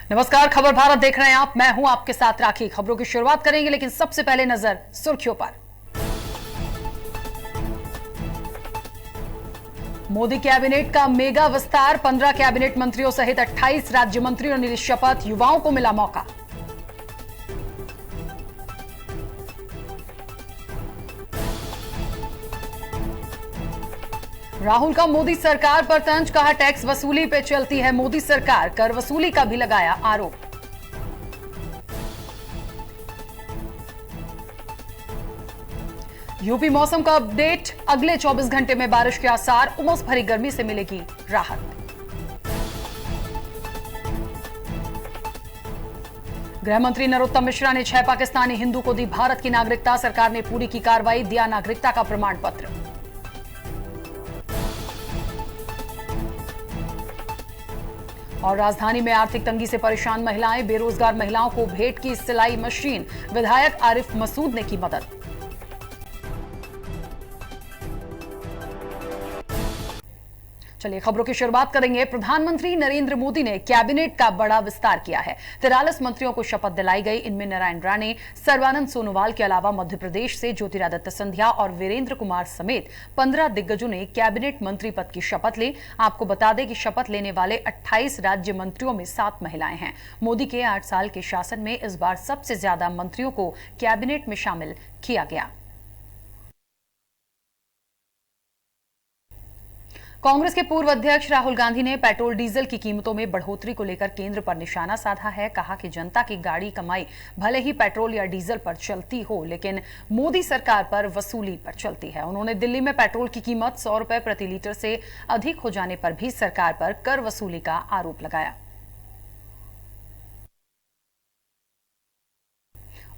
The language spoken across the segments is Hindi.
नमस्कार, खबर भारत देख रहे हैं आप। मैं हूं आपके साथ राखी। खबरों की शुरुआत करेंगे, लेकिन सबसे पहले नजर सुर्खियों पर। मोदी कैबिनेट का मेगा विस्तार, 15 कैबिनेट मंत्रियों सहित 28 राज्य मंत्रियों ने ली शपथ, युवाओं को मिला मौका। राहुल का मोदी सरकार पर तंज, कहा टैक्स वसूली पे चलती है मोदी सरकार, कर वसूली का भी लगाया आरोप। यूपी मौसम का अपडेट, अगले 24 घंटे में बारिश के आसार, उमस भरी गर्मी से मिलेगी राहत। गृह मंत्री नरोत्तम मिश्रा ने 6 पाकिस्तानी हिंदू को दी भारत की नागरिकता, सरकार ने पूरी की कार्रवाई, दिया नागरिकता का प्रमाण पत्र। और राजधानी में आर्थिक तंगी से परेशान महिलाएं, बेरोजगार महिलाओं को भेंट की सिलाई मशीन, विधायक आरिफ मसूद ने की मदद। चलिए खबरों की शुरुआत करेंगे। प्रधानमंत्री नरेंद्र मोदी ने कैबिनेट का बड़ा विस्तार किया है। 43 मंत्रियों को शपथ दिलाई गई। इनमें नारायण राणे, सर्बानंद सोनोवाल के अलावा मध्य प्रदेश से ज्योतिरादित्य सिंधिया और वीरेंद्र कुमार समेत 15 दिग्गजों ने कैबिनेट मंत्री पद की शपथ ली। आपको बता दें कि शपथ लेने वाले 28 राज्य मंत्रियों में 7 महिलाएं हैं। मोदी के 8 साल के शासन में इस बार सबसे ज्यादा मंत्रियों को कैबिनेट में शामिल किया गया। कांग्रेस के पूर्व अध्यक्ष राहुल गांधी ने पेट्रोल डीजल की कीमतों में बढ़ोतरी को लेकर केंद्र पर निशाना साधा है। कहा कि जनता की गाड़ी कमाई भले ही पेट्रोल या डीजल पर चलती हो, लेकिन मोदी सरकार पर वसूली पर चलती है। उन्होंने दिल्ली में पेट्रोल की कीमत 100 रुपए प्रति लीटर से अधिक हो जाने पर भी सरकार पर कर वसूली का आरोप लगाया।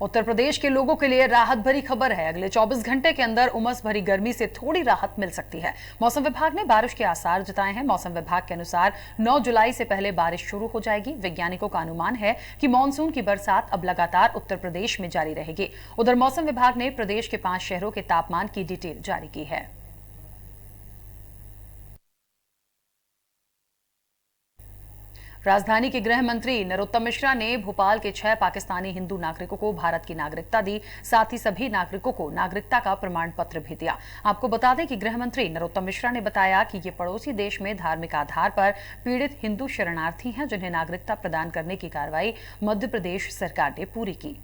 उत्तर प्रदेश के लोगों के लिए राहत भरी खबर है। अगले 24 घंटे के अंदर उमस भरी गर्मी से थोड़ी राहत मिल सकती है। मौसम विभाग ने बारिश के आसार जताए हैं। मौसम विभाग के अनुसार 9 जुलाई से पहले बारिश शुरू हो जाएगी। वैज्ञानिकों का अनुमान है कि मानसून की बरसात अब लगातार उत्तर प्रदेश में जारी रहेगी। उधर मौसम विभाग ने प्रदेश के 5 शहरों के तापमान की डिटेल जारी की है। राजधानी के गृह मंत्री नरोत्तम मिश्रा ने भोपाल के 6 पाकिस्तानी हिंदू नागरिकों को भारत की नागरिकता दी। साथ ही सभी नागरिकों को नागरिकता का प्रमाण पत्र भी दिया। आपको बता दें कि गृह मंत्री नरोत्तम मिश्रा ने बताया कि ये पड़ोसी देश में धार्मिक आधार पर पीड़ित हिंदू शरणार्थी हैं, जिन्हें नागरिकता प्रदान करने की कार्रवाई मध्य प्रदेश सरकार ने पूरी की।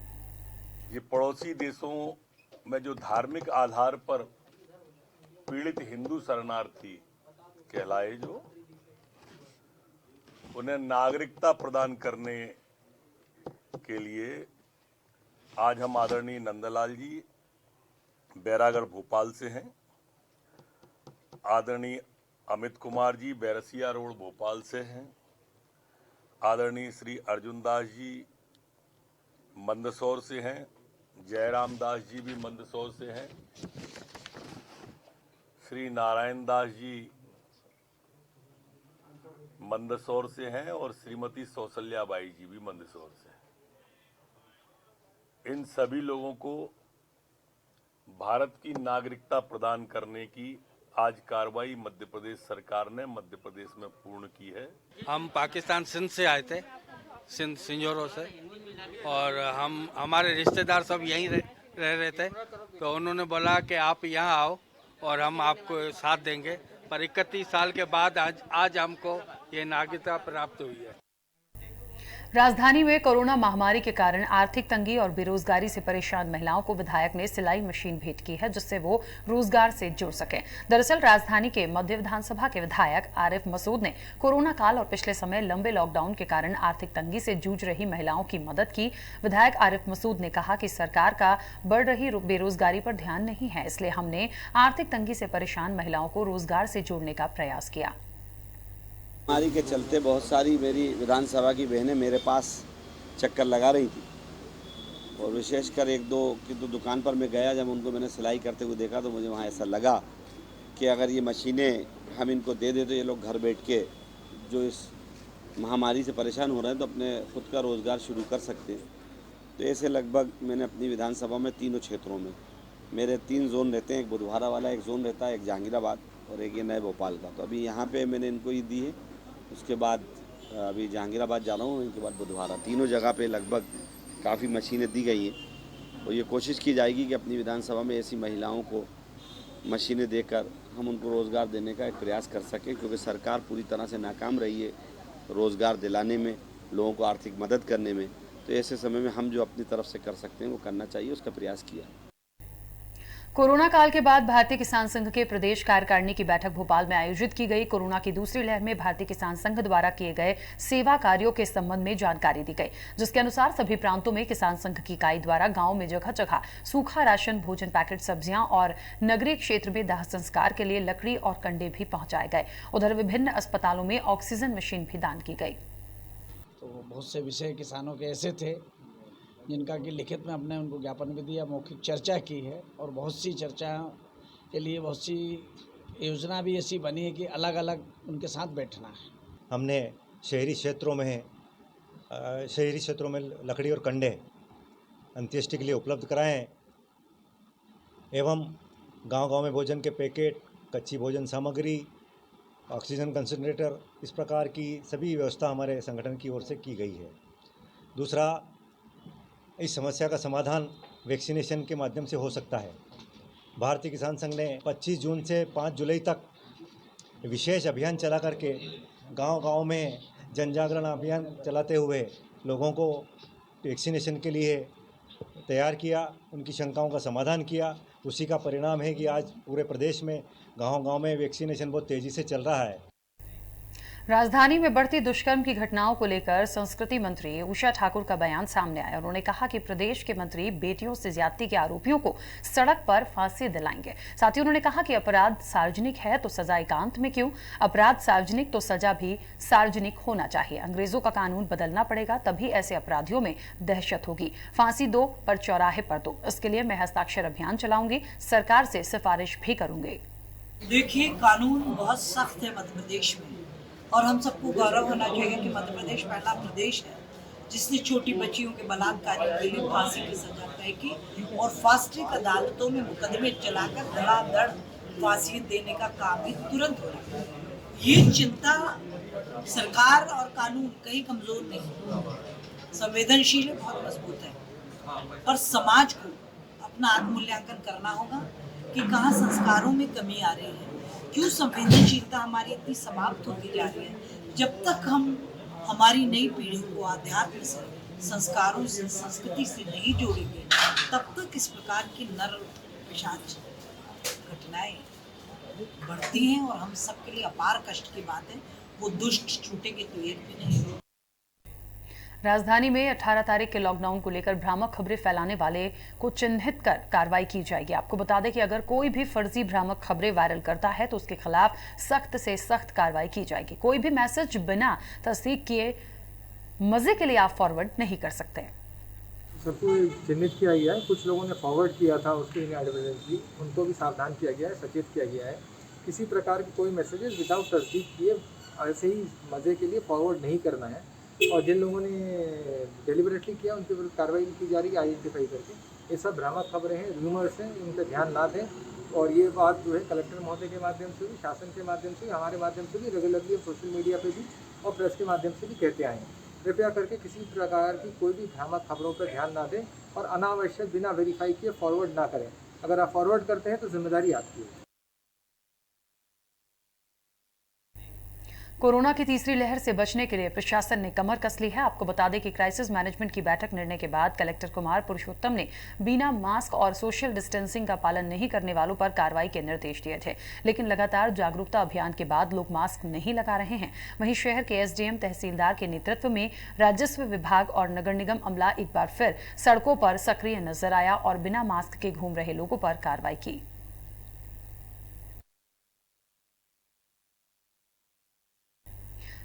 ये पड़ोसी देशों में जो धार्मिक आधार पर पीड़ित हिंदू शरणार्थी कहलाए, जो उन्हें नागरिकता प्रदान करने के लिए आज हम आदरणीय नंदलाल जी बैरागढ़ भोपाल से हैं, आदरणीय अमित कुमार जी बैरसिया रोड भोपाल से हैं, आदरणीय श्री अर्जुन दास जी मंदसौर से हैं, जयराम दास जी भी मंदसौर से हैं, श्री नारायण दास जी मंदसौर से हैं और श्रीमती सौसल्याबाई जी भी मंदसौर से हैं। इन सभी लोगों को भारत की नागरिकता प्रदान करने की आज कार्रवाई मध्य प्रदेश सरकार ने मध्य प्रदेश में पूर्ण की है। हम पाकिस्तान सिंध से आए थे, सिंध सिंजोरों से, और हमारे रिश्तेदार सब यहीं रह रहे थे, तो उन्होंने बोला कि आप यहाँ आओ और हम आपको साथ देंगे। पर 31 साल के बाद आज हमको ये नागरिकता प्राप्त हुई है। राजधानी में कोरोना महामारी के कारण आर्थिक तंगी और बेरोजगारी से परेशान महिलाओं को विधायक ने सिलाई मशीन भेंट की है, जिससे वो रोजगार से जुड़ सके। दरअसल राजधानी के मध्य विधानसभा के विधायक आरिफ मसूद ने कोरोना काल और पिछले समय लंबे लॉकडाउन के कारण आर्थिक तंगी से जूझ रही महिलाओं की मदद की। विधायक आरिफ मसूद ने कहा कि सरकार का बढ़ रही बेरोजगारी पर ध्यान नहीं है, इसलिए हमने आर्थिक तंगी से परेशान महिलाओं को रोजगार से जोड़ने का प्रयास किया। महामारी के चलते बहुत सारी मेरी विधानसभा की बहनें मेरे पास चक्कर लगा रही थी, और विशेषकर 1-2 की तो दुकान पर मैं गया। जब उनको मैंने सिलाई करते हुए देखा तो मुझे वहाँ ऐसा लगा कि अगर ये मशीनें हम इनको दे दें तो ये लोग घर बैठ के जो इस महामारी से परेशान हो रहे हैं तो अपने खुद का रोज़गार शुरू कर सकते हैं। तो ऐसे लगभग मैंने अपनी विधानसभा में तीनों क्षेत्रों में, मेरे 3 जोन रहते हैं, एक बुधवारा वाला एक जोन रहता है, एक जहांगीराबाद और एक ये नए भोपाल का। तो अभी यहाँ पे मैंने इनको ये दी है। उसके बाद अभी जहांगीराबाद जा रहा हूँ, इनके बाद बुधवारा। तीनों जगह पे लगभग काफ़ी मशीनें दी गई हैं और ये कोशिश की जाएगी कि अपनी विधानसभा में ऐसी महिलाओं को मशीनें देकर हम उनको रोज़गार देने का एक प्रयास कर सकें, क्योंकि सरकार पूरी तरह से नाकाम रही है रोज़गार दिलाने में, लोगों को आर्थिक मदद करने में। तो ऐसे समय में हम जो अपनी तरफ से कर सकते हैं वो करना चाहिए, उसका प्रयास किया। कोरोना काल के बाद भारतीय किसान संघ के प्रदेश कार्यकारिणी की बैठक भोपाल में आयोजित की गई। कोरोना की दूसरी लहर में भारतीय किसान संघ द्वारा किए गए सेवा कार्यों के संबंध में जानकारी दी गई, जिसके अनुसार सभी प्रांतों में किसान संघ की इकाई द्वारा गांव में जगह जगह सूखा राशन, भोजन पैकेट, सब्जियां और नगरीय क्षेत्र में दाह संस्कार के लिए लकड़ी और कंडे भी पहुंचाए गए। उधर विभिन्न अस्पतालों में ऑक्सीजन मशीन भी दान की गई। तो बहुत से विषय किसानों के ऐसे थे जिनका कि लिखित में हमने उनको ज्ञापन भी दिया, मौखिक चर्चा की है और बहुत सी चर्चा के लिए बहुत सी योजना भी ऐसी बनी है कि अलग अलग उनके साथ बैठना है। हमने शहरी क्षेत्रों में लकड़ी और कंडे अंत्येष्टि के लिए उपलब्ध कराए हैं एवं गांव-गांव में भोजन के पैकेट, कच्ची भोजन सामग्री, ऑक्सीजन कंसंट्रेटर, इस प्रकार की सभी व्यवस्था हमारे संगठन की ओर से की गई है। दूसरा, इस समस्या का समाधान वैक्सीनेशन के माध्यम से हो सकता है। भारतीय किसान संघ ने 25 जून से 5 जुलाई तक विशेष अभियान चला करके गांव-गांव में जन जागरण अभियान चलाते हुए लोगों को वैक्सीनेशन के लिए तैयार किया, उनकी शंकाओं का समाधान किया। उसी का परिणाम है कि आज पूरे प्रदेश में गांव-गांव में वैक्सीनेशन बहुत तेजी से चल रहा है। राजधानी में बढ़ती दुष्कर्म की घटनाओं को लेकर संस्कृति मंत्री उषा ठाकुर का बयान सामने आया। उन्होंने कहा कि प्रदेश के मंत्री बेटियों से ज्यादती के आरोपियों को सड़क पर फांसी दिलाएंगे। साथ ही उन्होंने कहा कि अपराध सार्वजनिक है तो सजा एकांत में क्यों, अपराध सार्वजनिक तो सजा भी सार्वजनिक होना चाहिए। अंग्रेजों का कानून बदलना पड़ेगा, तभी ऐसे अपराधियों में दहशत होगी। फांसी दो पर चौराहे पर दो, इसके लिए मैं हस्ताक्षर अभियान चलाऊंगी, सरकार से सिफारिश भी करूंगी। देखिए, कानून बहुत सख्त है मध्य प्रदेश में और हम सबको गौरव होना चाहिए कि मध्य प्रदेश पहला प्रदेश है जिसने छोटी बच्चियों के बलात्कारियों के लिए फांसी की सजा तय की और फास्ट ट्रैक अदालतों में मुकदमे चलाकर धड़ाधड़ फांसी देने का काम भी तुरंत हो रहा है। ये चिंता सरकार और कानून कहीं कमजोर नहीं, संवेदनशील है, बहुत मजबूत है। और समाज को अपना आत्ममूल्यांकन करना होगा कि कहाँ संस्कारों में कमी आ रही है, क्यों संवेदनशीलता हमारी इतनी समाप्त होती जा रही है। जब तक हम हमारी नई पीढ़ी को अध्यात्म से, संस्कारों से, संस्कृति से नहीं जोड़ेंगे, तब तक इस प्रकार की नर पिशाच घटनाएं बढ़ती हैं और हम सबके लिए अपार कष्ट की बात है। वो दुष्ट छूटेंगे तो एक भी नहीं। राजधानी में 18 तारीख के लॉकडाउन को लेकर भ्रामक खबरें फैलाने वाले को चिन्हित कर कार्रवाई की जाएगी। आपको बता दें कि अगर कोई भी फर्जी भ्रामक खबरें वायरल करता है तो उसके खिलाफ सख्त से सख्त कार्रवाई की जाएगी। कोई भी मैसेज बिना तस्दीक किए मजे के लिए आप फॉरवर्ड नहीं कर सकते। सबको चिन्हित किया गया है। कुछ लोगों ने फॉरवर्ड किया था उसके इनएडवर्टेंटली, उनको भी सावधान किया गया है, सचेत किया गया है। किसी प्रकार की कोई मैसेजेस विदाउट तस्दीक किए ऐसे ही मज़े के लिए फॉरवर्ड नहीं करना है। और जिन लोगों ने डेलिबरेटली किया उनके विरुद्ध कार्रवाई की जा रही है आइडेंटिफाई करके। ये सब भ्रामक खबरें हैं, रूमर्स हैं, इन पर ध्यान ना दें। और ये बात जो है कलेक्टर महोदय के माध्यम से भी, शासन के माध्यम से भी, हमारे माध्यम से भी रेगुलरली सोशल मीडिया पे भी और प्रेस के माध्यम से भी कहते आए हैं। कृपया करके किसी प्रकार की कोई भी भ्रामक खबरों पर ध्यान ना दें और अनावश्यक बिना वेरीफाई किए फॉरवर्ड ना करें। अगर आप फॉरवर्ड करते हैं तो जिम्मेदारी आपकी है। कोरोना की तीसरी लहर से बचने के लिए प्रशासन ने कमर कस ली है। आपको बता दें कि क्राइसिस मैनेजमेंट की बैठक निर्णय के बाद कलेक्टर कुमार पुरुषोत्तम ने बिना मास्क और सोशल डिस्टेंसिंग का पालन नहीं करने वालों पर कार्रवाई के निर्देश दिए थे, लेकिन लगातार जागरूकता अभियान के बाद लोग मास्क नहीं लगा रहे हैं। वहीं शहर के एसडीएम, तहसीलदार के नेतृत्व में राजस्व विभाग और नगर निगम अमला एक बार फिर सड़कों पर सक्रिय नजर आया और बिना मास्क के घूम रहे लोगों पर कार्रवाई की।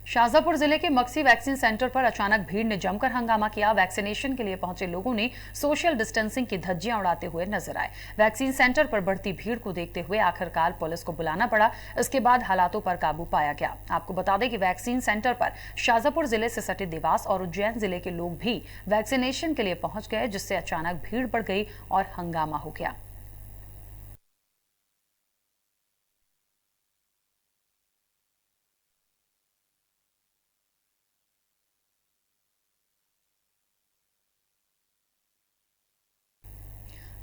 शाहजहांपुर जिले के मक्सी वैक्सीन सेंटर पर अचानक भीड़ ने जमकर हंगामा किया। वैक्सीनेशन के लिए पहुंचे लोगों ने सोशल डिस्टेंसिंग की धज्जियां उड़ाते हुए नजर आए। वैक्सीन सेंटर पर बढ़ती भीड़ को देखते हुए आखिरकार पुलिस को बुलाना पड़ा। इसके बाद हालातों पर काबू पाया गया। आपको बता दें कि वैक्सीन सेंटर पर शाहजहांपुर जिले से सटे देवास और उज्जैन जिले के लोग भी वैक्सीनेशन के लिए पहुंच गए, जिससे अचानक भीड़ बढ़ गई और हंगामा हो गया।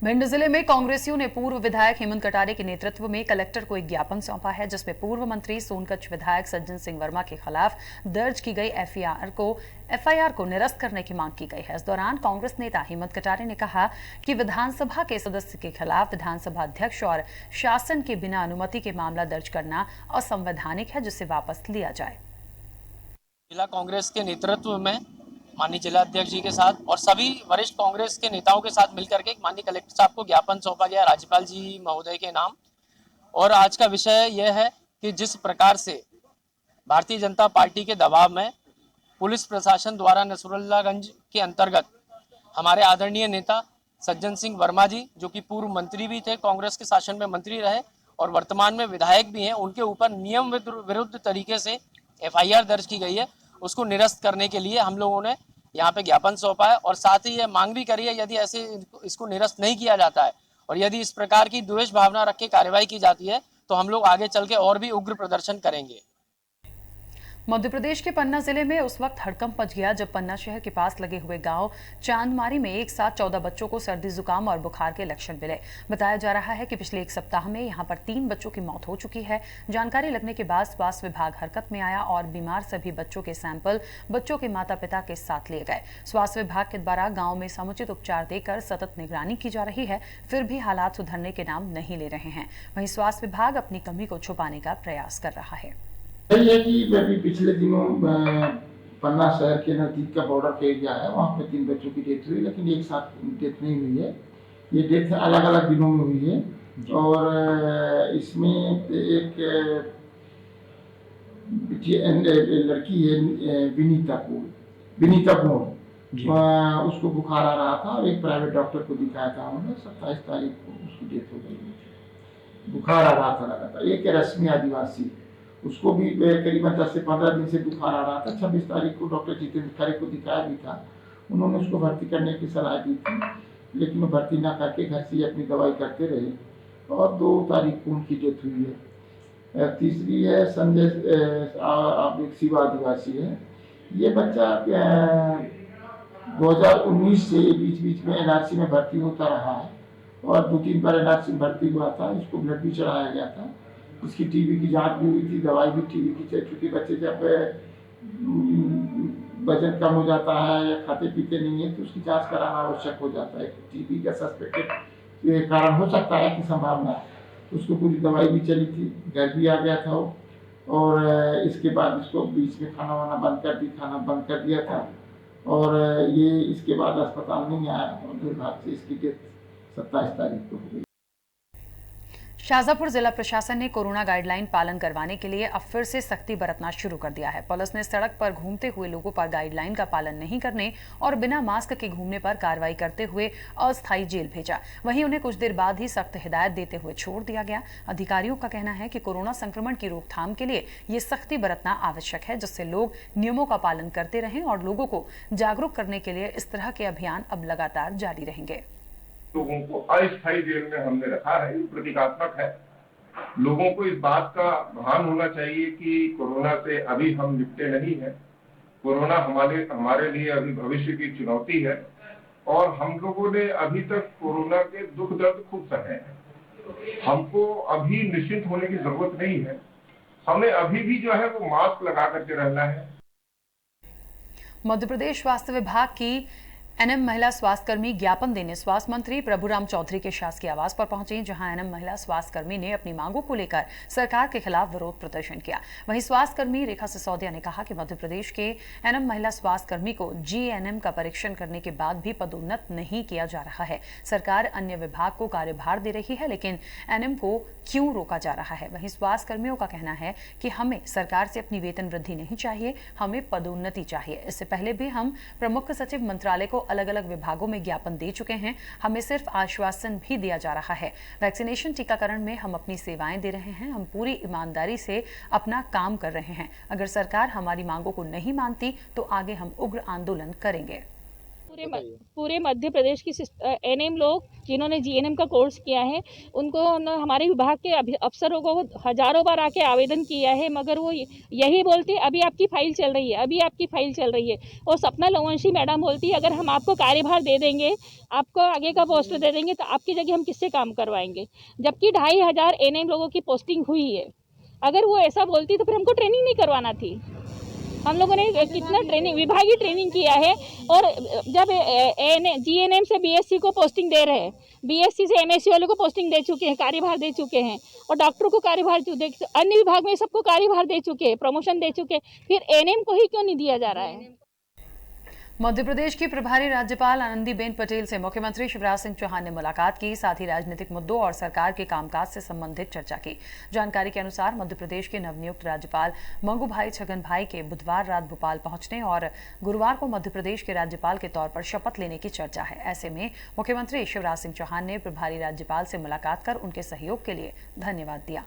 भिंड जिले में कांग्रेसियों ने पूर्व विधायक हेमंत कटारे के नेतृत्व में कलेक्टर को एक ज्ञापन सौंपा है, जिसमें पूर्व मंत्री सोनकच्छ विधायक सज्जन सिंह वर्मा के खिलाफ दर्ज की गई एफआईआर को निरस्त करने की मांग की गई है। इस दौरान कांग्रेस नेता हेमंत कटारे ने कहा कि विधानसभा के सदस्य के खिलाफ विधानसभा अध्यक्ष और शासन के बिना अनुमति के मामला दर्ज करना असंवैधानिक है, जिसे वापस लिया जाए। जिला कांग्रेस के नेतृत्व में माननीय जिला अध्यक्ष जी के साथ और सभी वरिष्ठ कांग्रेस के नेताओं के साथ मिलकर के माननीय कलेक्टर साहब को ज्ञापन सौंपा गया राज्यपाल जी महोदय के नाम। और आज का विषय यह है कि जिस प्रकार से भारतीय जनता पार्टी के दबाव में पुलिस प्रशासन द्वारा नसरुल्लागंज के अंतर्गत हमारे आदरणीय नेता सज्जन सिंह वर्मा जी, जो कि पूर्व मंत्री भी थे, कांग्रेस के शासन में मंत्री रहे और वर्तमान में विधायक भी हैं, उनके ऊपर नियम विरुद्ध तरीके से एफआईआर दर्ज की गई है। उसको निरस्त करने के लिए हम लोगों ने यहाँ पे ज्ञापन सौंपा है और साथ ही ये मांग भी करी है, यदि ऐसे इसको निरस्त नहीं किया जाता है और यदि इस प्रकार की द्वेष भावना रख के कार्रवाई की जाती है तो हम लोग आगे चल के और भी उग्र प्रदर्शन करेंगे। मध्य प्रदेश के पन्ना जिले में उस वक्त हड़कंप मच गया जब पन्ना शहर के पास लगे हुए गांव चांदमारी में एक साथ 14 बच्चों को सर्दी जुकाम और बुखार के लक्षण मिले। बताया जा रहा है कि पिछले एक सप्ताह में यहां पर 3 बच्चों की मौत हो चुकी है। जानकारी लगने के बाद स्वास्थ्य विभाग हरकत में आया और बीमार सभी बच्चों के सैंपल बच्चों के माता पिता के साथ लिए गए। स्वास्थ्य विभाग के द्वारा गाँव में समुचित उपचार देकर सतत निगरानी की जा रही है, फिर भी हालात सुधरने के नाम नहीं ले रहे हैं। वहीं स्वास्थ्य विभाग अपनी कमी को छुपाने का प्रयास कर रहा है। यही है कि अभी पिछले दिनों पन्ना शहर के नज़दीक का बॉर्डर का एरिया है, वहाँ पे 3 बच्चों की डेथ हुई, लेकिन एक साथ डेथ नहीं हुई है। ये डेथ अलग अलग दिनों में हुई है और इसमें एक लड़की है विनीता कौर, उसको बुखार आ रहा था और एक प्राइवेट डॉक्टर को दिखाया था उन्होंने। 27 तारीख को उसकी डेथ हो गई। बुखार आ रहा था लगातार। एक रश्मि आदिवासी, उसको भी करीबन 10 से 15 दिन से बुखार आ रहा था। 26 तारीख को डॉक्टर जितेंद्र खरे को दिखाया भी था, उन्होंने उसको भर्ती करने की सलाह दी थी, लेकिन वो भर्ती ना करके घर से अपनी दवाई करते रहे और 2 तारीख को उनकी डेथ हुई है। तीसरी है संजय शिव आदिवासी है। ये बच्चा 2019 से बीच में एनआरसी में भर्ती होता रहा है और 2-3 बार एनआरसी में भर्ती हुआ था। इसको ब्लड भी चढ़ाया गया था, इसकी टीबी की जांच भी हुई थी, दवाई भी टीबी की। चूँकि बच्चे जब वजन कम हो जाता है या खाते पीते नहीं है तो उसकी जांच कराना आवश्यक हो जाता है। टीबी का सस्पेक्टेड कारण हो सकता है कि संभावना, उसको पूरी दवाई भी चली थी, घर भी आ गया था वो। और इसके बाद इसको बीच में खाना बंद कर दिया था और ये इसके बाद अस्पताल नहीं आया और दुर्भाग्य से इसकी डेथ 27 तारीख को हो गई। शाजापुर जिला प्रशासन ने कोरोना गाइडलाइन पालन करवाने के लिए अब फिर से सख्ती बरतना शुरू कर दिया है। पुलिस ने सड़क पर घूमते हुए लोगों पर गाइडलाइन का पालन नहीं करने और बिना मास्क के घूमने पर कार्रवाई करते हुए अस्थायी जेल भेजा। वहीं उन्हें कुछ देर बाद ही सख्त हिदायत देते हुए छोड़ दिया गया। अधिकारियों का कहना है कि कोरोना संक्रमण की रोकथाम के लिए ये सख्ती बरतना आवश्यक है, जिससे लोग नियमों का पालन करते रहें और लोगों को जागरूक करने के लिए इस तरह के अभियान अब लगातार जारी रहेंगे। लोगों को अस्थायी जेल में हमने रखा है, ये प्रतीकात्मक है। लोगों को इस बात का भान होना चाहिए कि कोरोना से अभी हम निपटे नहीं है। कोरोना हमारे लिए अभी भविष्य की चुनौती है और हम लोगों ने अभी तक कोरोना के दुख दर्द खूब सहे हैं। हमको अभी निश्चिंत होने की जरूरत नहीं है। हमें अभी भी जो है वो मास्क लगा करके रहना है। मध्य प्रदेश स्वास्थ्य विभाग की एनएम महिला स्वास्थ्यकर्मी ज्ञापन देने स्वास्थ्य मंत्री प्रभुराम चौधरी के शासकीय आवास पर पहुंची, जहां एनएम महिला स्वास्थ्यकर्मी ने अपनी मांगों को लेकर सरकार के खिलाफ विरोध प्रदर्शन किया। वहीं स्वास्थ्यकर्मी रेखा सिसोदिया ने कहा कि मध्य प्रदेश के एनएम महिला स्वास्थ्यकर्मी को जीएनएम का परीक्षण करने के बाद भी पदोन्नत नहीं किया जा रहा है। सरकार अन्य विभाग को कार्यभार दे रही है, लेकिन एनएम को क्यों रोका जा रहा है? वहीं स्वास्थ्यकर्मियों का कहना है कि हमें सरकार से अपनी वेतन वृद्धि नहीं चाहिए, हमें पदोन्नति चाहिए। इससे पहले भी हम प्रमुख सचिव मंत्रालय को अलग अलग विभागों में ज्ञापन दे चुके हैं, हमें सिर्फ आश्वासन भी दिया जा रहा है। वैक्सीनेशन टीकाकरण में हम अपनी सेवाएं दे रहे हैं, हम पूरी ईमानदारी से अपना काम कर रहे हैं। अगर सरकार हमारी मांगों को नहीं मानती तो आगे हम उग्र आंदोलन करेंगे। पूरे मध्य प्रदेश की एनएम लोग जिन्होंने जीएनएम का कोर्स किया है उनको हमारे विभाग के अफसरों को हजारों बार आके आवेदन किया है, मगर वो यही बोलते अभी आपकी फाइल चल रही है, अभी आपकी फाइल चल रही है। और सपना लोवंशी मैडम बोलती है अगर हम आपको कार्यभार दे देंगे, आपको आगे का पोस्ट दे देंगे तो आपकी जगह हम किससे काम करवाएंगे, जबकि 2500 एनएम लोगों की पोस्टिंग हुई है। अगर वो ऐसा बोलती तो फिर हमको ट्रेनिंग नहीं करवाना थी। हम लोगों ने कितना ट्रेनिंग, विभागीय ट्रेनिंग किया है। और जब जीएनएम से बीएससी को पोस्टिंग दे रहे हैं, बीएससी से एमएससी वालों को पोस्टिंग दे चुके हैं, कार्यभार दे चुके हैं, और डॉक्टरों को कार्यभार अन्य विभाग में सबको कार्यभार दे चुके हैं, प्रमोशन दे चुके हैं, फिर एनएम को ही क्यों नहीं दिया जा रहा है। मध्य प्रदेश की प्रभारी राज्यपाल आनंदीबेन पटेल से मुख्यमंत्री शिवराज सिंह चौहान ने मुलाकात की, साथ ही राजनीतिक मुद्दों और सरकार के कामकाज से संबंधित चर्चा की। जानकारी के अनुसार मध्य प्रदेश के नवनियुक्त राज्यपाल मंगू भाई छगन भाई के बुधवार रात भोपाल पहुंचने और गुरुवार को मध्य प्रदेश के राज्यपाल के तौर पर शपथ लेने की चर्चा है। ऐसे में मुख्यमंत्री शिवराज सिंह चौहान ने प्रभारी राज्यपाल से मुलाकात कर उनके सहयोग के लिए धन्यवाद दिया।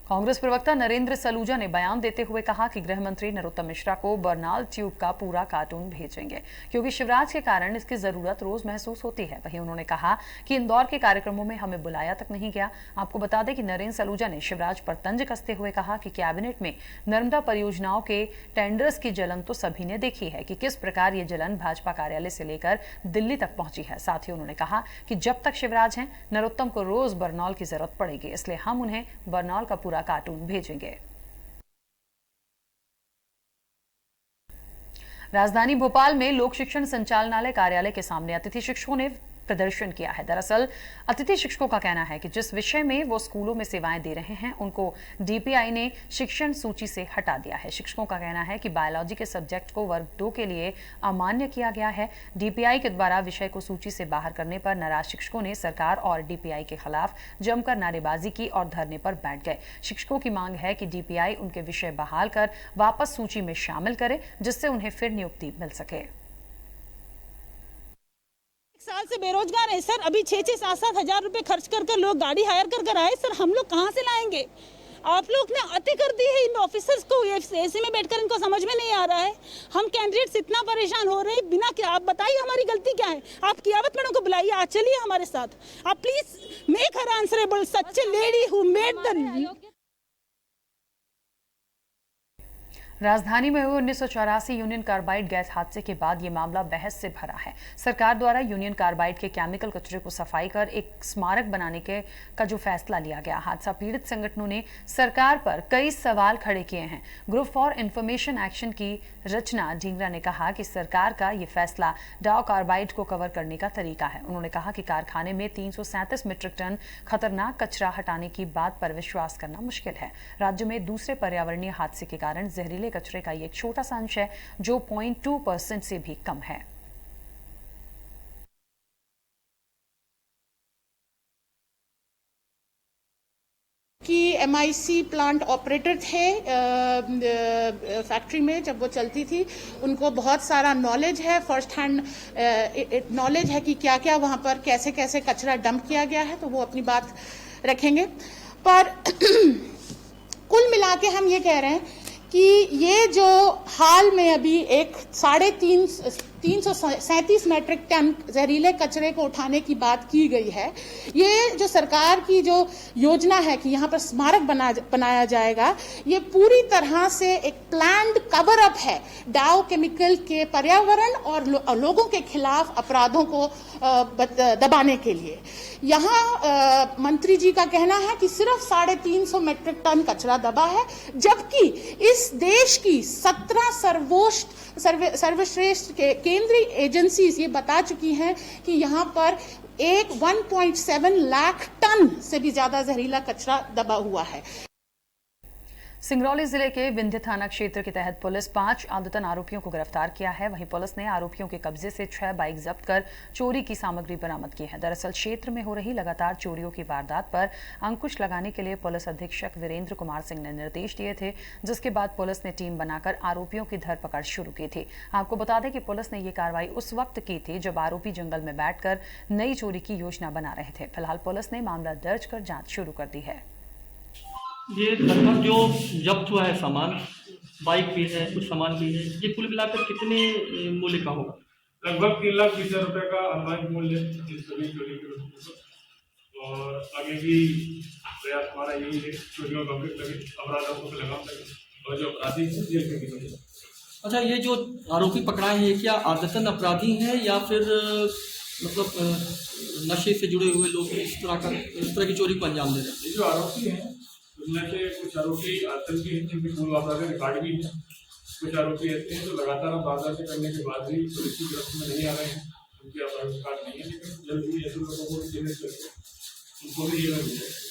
कांग्रेस प्रवक्ता नरेंद्र सलूजा ने बयान देते हुए कहा कि गृह मंत्री नरोत्तम मिश्रा को बर्नाल ट्यूब का पूरा कार्टून भेजेंगे, क्योंकि शिवराज के कारण इसकी जरूरत रोज महसूस होती है। वहीं उन्होंने कहा कि इंदौर के कार्यक्रमों में हमें बुलाया तक नहीं गया। आपको बता दें कि नरेंद्र सलूजा ने शिवराज पर तंज कसते हुए कहा कि कैबिनेट में नर्मदा परियोजनाओं के टेंडर्स की जलन तो सभी ने देखी है कि किस प्रकार ये जलन भाजपा कार्यालय से लेकर दिल्ली तक पहुंची है। साथ ही उन्होंने कहा कि जब तक शिवराज हैं, नरोत्तम को रोज बरनौल की जरूरत पड़ेगी, इसलिए हम उन्हें बरनौल का पूरा कार्टून भेजेंगे। राजधानी भोपाल में लोक शिक्षण संचालनालय कार्यालय के सामने अतिथि शिक्षकों ने प्रदर्शन किया है। दरअसल अतिथि शिक्षकों का कहना है कि जिस विषय में वो स्कूलों में सेवाएं दे रहे हैं, उनको डीपीआई ने शिक्षण सूची से हटा दिया है। शिक्षकों का कहना है कि बायोलॉजी के सब्जेक्ट को वर्ग 2 के लिए अमान्य किया गया है। डीपीआई के द्वारा विषय को सूची से बाहर करने पर नाराज शिक्षकों ने सरकार और डीपीआई के खिलाफ जमकर नारेबाजी की और धरने पर बैठ गए। शिक्षकों की मांग है कि डीपीआई उनके विषय बहाल कर वापस सूची में शामिल करे, जिससे उन्हें फिर नियुक्ति मिल सके। साल से बेरोजगार है सर, अभी 6-6, 7-7 हजार रुपए खर्च कर लोग गाड़ी हायर कर आए सर, हम लोग कहाँ से लाएंगे? आप लोग ने अति कर दी है इन ऑफिसर्स को, एसी में बैठकर इनको समझ में नहीं आ रहा है। हम कैंडिडेट्स इतना परेशान हो रहे हैं बिना क्या, आप बताइए हमारी गलती क्या है? आप कियावत मैडम को बुलाइए, आज चलिए हमारे साथ, आप please make her answerable, such A lady who made the. राजधानी में हुए 1984 यूनियन कार्बाइड गैस हादसे के बाद ये मामला बहस से भरा है। सरकार द्वारा यूनियन कार्बाइड के केमिकल कचरे को सफाई कर एक स्मारक बनाने का जो फैसला लिया गया, हादसा पीड़ित संगठनों ने सरकार पर कई सवाल खड़े किए हैं। ग्रुप फॉर इंफॉर्मेशन एक्शन की रचना ढींगरा ने कहा कि सरकार का ये फैसला डाउ कार्बाइड को कवर करने का तरीका है। उन्होंने कहा कि कारखाने में 337 मीट्रिक टन खतरनाक कचरा हटाने की बात पर विश्वास करना मुश्किल है। राज्य में दूसरे पर्यावरणीय हादसे के कारण जहरीले कचरे का ये एक छोटा सा अंश है, जो 0.2% से भी कम है। कि एमआईसी प्लांट ऑपरेटर थे फैक्ट्री में जब वो चलती थी, उनको बहुत सारा नॉलेज है, फर्स्ट हैंड नॉलेज है कि क्या क्या वहाँ पर कैसे कैसे कचरा डंप किया गया है, तो वो अपनी बात रखेंगे। पर कुल मिला के हम ये कह रहे हैं कि ये जो हाल में अभी एक 337 मीट्रिक टन जहरीले कचरे को उठाने की बात की गई है, ये जो सरकार की जो योजना है कि यहाँ पर स्मारक बनाया जाएगा, ये पूरी तरह से एक प्लान्ड कवर अप है डाउ केमिकल के पर्यावरण और लोगों के खिलाफ अपराधों को दबाने के लिए। यहाँ मंत्री जी का कहना है कि सिर्फ 350 मीट्रिक टन कचरा दबा है, जबकि इस देश की 17 सर्वश्रेष्ठ केंद्रीय एजेंसीज ये बता चुकी हैं कि यहाँ पर 1.7 लाख टन से भी ज्यादा जहरीला कचरा दबा हुआ है। सिंगरौली जिले के विंध्य थाना क्षेत्र के तहत पुलिस 5 आदतन आरोपियों को गिरफ्तार किया है। वहीं पुलिस ने आरोपियों के कब्जे से 6 बाइक जब्त कर चोरी की सामग्री बरामद की है। दरअसल क्षेत्र में हो रही लगातार चोरियों की वारदात पर अंकुश लगाने के लिए पुलिस अधीक्षक वीरेंद्र कुमार सिंह ने निर्देश दिए थे, जिसके बाद पुलिस ने टीम बनाकर आरोपियों की धरपकड़ शुरू की थी। आपको बता दें कि पुलिस ने ये कार्रवाई उस वक्त की थी जब आरोपी जंगल में बैठकर नई चोरी की योजना बना रहे थे। फिलहाल पुलिस ने मामला दर्ज कर जांच शुरू कर दी है। ये लगभग जो जब्त हुआ है सामान, बाइक भी है, कुछ सामान भी है। ये कुल मिलाकर कितने मूल्य का होगा? लगभग 3,20,000 रुपये का अनुमानित मूल्य इन सभी चोरी की वस्तुओं का। और आगे भी प्रयास हमारा यही है चोरियों का लगे, अपराधों को लगाम लगे और जो अपराधी हैं जेल के निकले। अच्छा, ये जो आरोपी पकड़ाए हैं ये क्या आदतन अपराधी हैं या फिर मतलब नशे से जुड़े हुए लोग इस तरह की चोरी को अंजाम दे रहे हैं? ये जो आरोपी हैं उनमें से कुछ आरोपी आतंकी हैं जिनके पूर्व आपराधिक रिकॉर्ड भी है। कुछ आरोपी ऐसे हैं जो लगातार वारदातें करने के बाद भी पुलिस की गिरफ्त में नहीं आ रहे हैं, उनके आपराधिक रिकॉर्ड नहीं है, लेकिन जल्द ही ऐसे लोगों को भी चिन्हित करके उनको भी जेल में जाएगा।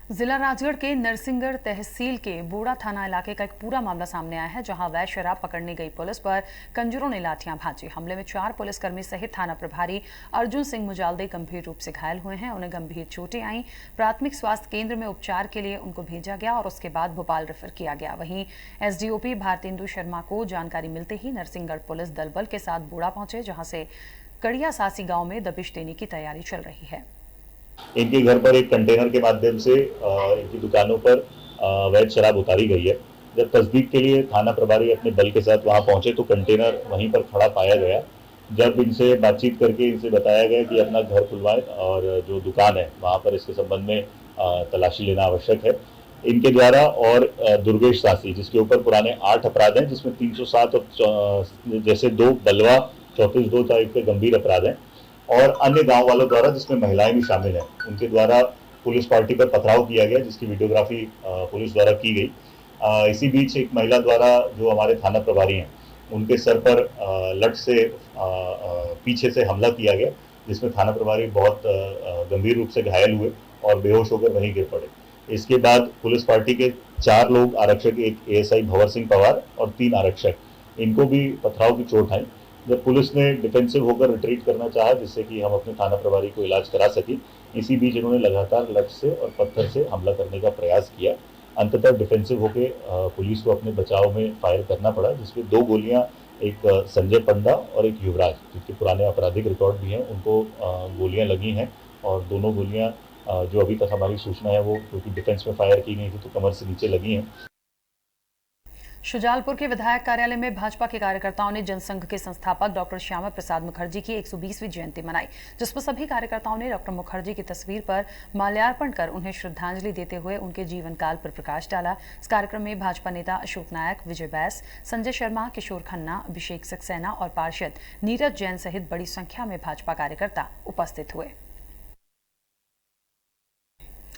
जिला राजगढ़ के नरसिंहगढ़ तहसील के बोड़ा थाना इलाके का एक पूरा मामला सामने आया है, जहां अवैध शराब पकड़ने गई पुलिस पर कंजरों ने लाठियां भांजी। हमले में 4 पुलिसकर्मी सहित थाना प्रभारी अर्जुन सिंह मुजालदे गंभीर रूप से घायल हुए हैं। उन्हें गंभीर चोटें आई। प्राथमिक स्वास्थ्य केंद्र में उपचार के लिए उनको भेजा गया और उसके बाद भोपाल रेफर किया गया। वहीं एसडीओपी भारतेंदु शर्मा को जानकारी मिलते ही नरसिंहगढ़ पुलिस दल बल के साथ बोड़ा पहुंचे, जहां से कड़िया सासी गाँव में दबिश देने की तैयारी चल रही है। इनके घर पर एक कंटेनर के माध्यम से इनकी दुकानों पर अवैध शराब उतारी गई है। जब तस्दीक के लिए थाना प्रभारी अपने दल के साथ वहां पहुंचे तो कंटेनर वहीं पर खड़ा पाया गया। जब इनसे बातचीत करके इनसे बताया गया कि अपना घर खुलवाएं और जो दुकान है वहां पर इसके संबंध में तलाशी लेना आवश्यक है। इनके द्वारा और दुर्गेश सासी जिसके ऊपर पुराने 8 अपराध हैं, जिसमें 307 और जैसे 2 बलवा 34(2) टाइप के गंभीर अपराध हैं और अन्य गांव वालों द्वारा जिसमें महिलाएं भी शामिल हैं, उनके द्वारा पुलिस पार्टी पर पथराव किया गया, जिसकी वीडियोग्राफी पुलिस द्वारा की गई। इसी बीच एक महिला द्वारा जो हमारे थाना प्रभारी हैं उनके सर पर लठ से पीछे से हमला किया गया, जिसमें थाना प्रभारी बहुत गंभीर रूप से घायल हुए और बेहोश होकर वहीं गिर पड़े। इसके बाद पुलिस पार्टी के 4 लोग आरक्षक, एक एएसआई भंवर सिंह पवार और 3 आरक्षक, इनको भी पथराव की चोट आई। जब पुलिस ने डिफेंसिव होकर रिट्रीट करना चाहा जिससे कि हम अपने थाना प्रभारी को इलाज करा सकें, इसी बीच इन्होंने लगातार लठ से और पत्थर से हमला करने का प्रयास किया। अंततः डिफेंसिव होकर पुलिस को अपने बचाव में फायर करना पड़ा, जिसमें 2 गोलियां एक संजय पंडा और एक युवराज जिनके पुराने आपराधिक रिकॉर्ड भी हैं उनको गोलियां लगी हैं और दोनों गोलियां जो अभी तक हमारी सूचना है वो क्योंकि डिफेंस में फायर की गई थी तो कमर से नीचे लगी हैं। शुजालपुर के विधायक कार्यालय में भाजपा के कार्यकर्ताओं ने जनसंघ के संस्थापक डॉक्टर श्यामा प्रसाद मुखर्जी की 120वीं जयंती मनाई, जिस पर सभी कार्यकर्ताओं ने डॉक्टर मुखर्जी की तस्वीर पर माल्यार्पण कर उन्हें श्रद्धांजलि देते हुए उनके जीवन काल पर प्रकाश डाला। इस कार्यक्रम में भाजपा नेता अशोक नायक, विजय बैस, संजय शर्मा, किशोर खन्ना, अभिषेक सक्सेना और पार्षद नीरज जैन सहित बड़ी संख्या में भाजपा कार्यकर्ता उपस्थित हुए।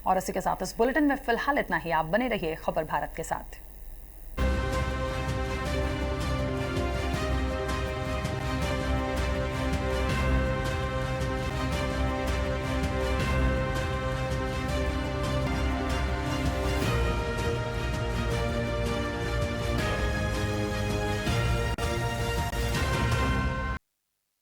और इसी के साथ इस बुलेटिन में फिलहाल इतना ही। आप बने रहिए खबर भारत के साथ।